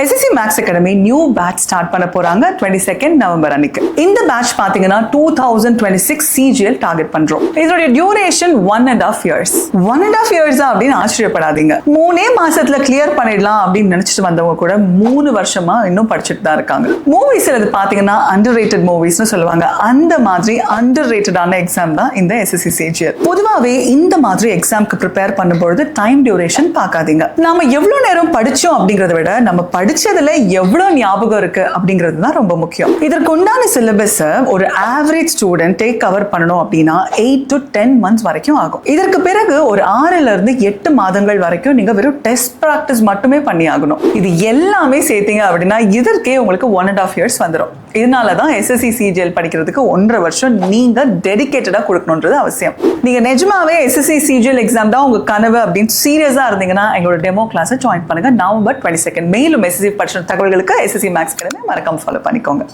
SSC Max academy new batch start பண்ண போறாங்க 22 November அன்னைக்கு. இந்த பேட்ச் பாத்தீங்கன்னா 2026 CGL டார்கெட் பண்றோம். இதோட டியூரேஷன் 1.5 years. 1.5 years அப்படின்னு ஆச்சரியப்படாதீங்க. 3 மாசத்துல கிளியர் பண்ணிடலாம் அப்படின்னு நினைச்சிட்டு வந்தவங்க கூட 3 வருஷமா இன்னும் படிச்சுட்டு தான் இருக்காங்க. மூவிஸ் இது பாத்தீங்கன்னா அண்டர் ரேட்டட் மூவிஸ்னு சொல்லுவாங்க. அந்த மாதிரி அண்டர் ரேட்டடான எக்ஸாம் தான் இந்த எஸ்எஸ்சி CGL. பொதுவாகவே இந்த மாதிரி எக்ஸாம்க்கு ப்ரிப்பேர் பண்ணும்போது டைம் டியூரேஷன் பார்க்காதீங்க. நாம எவ்வளவு நேரம் படிச்சோம் அப்படிங்கறத விட நம்ம படிச்சதுல எவ்வளவு ஞாபகம் இருக்கு அப்படிங்கிறது தான் ரொம்ப முக்கியம். இதற்கு உண்டான சிலபஸ் ஒரு ஆவரேஜ் ஸ்டூடெண்ட் கவர் பண்ணணும் அப்படின்னா 8 to 10 months வரைக்கும் ஆகும். இதற்கு பிறகு ஒரு 6 இருந்து 8 மாதங்கள் வரைக்கும் நீங்க வெறும் டெஸ்ட் பிராக்டிஸ் மட்டுமே பண்ணி ஆகணும். இது எல்லாமே சேர்த்தீங்க அப்படின்னா இதற்கே உங்களுக்கு 1.5 years வந்துடும். இதனாலதான் எஸ்எஸ்சி CGL படிக்கிறதுக்கு 1.5 வருஷம் நீங்க டெடிகேட்டடா கொடுக்கணும்ன்றது அவசியம். நீங்க நிஜமாவே எஸ்எஸ்சி CGL எக்ஸாம் தான் உங்க கனவு அப்படின்னு சீரியஸா இருந்தீங்கன்னா எங்களோட டெமோ கிளாஸை ஜாயின் பண்ணுங்க. நவம்பர் 22. மேலும் எஸ்எஸ்சி பற்றின தகவல்களுக்கு எஸ்எஸ்சி மேக்ஸ் அகாடமி மறக்காம ஃபாலோ பண்ணிக்கோங்க.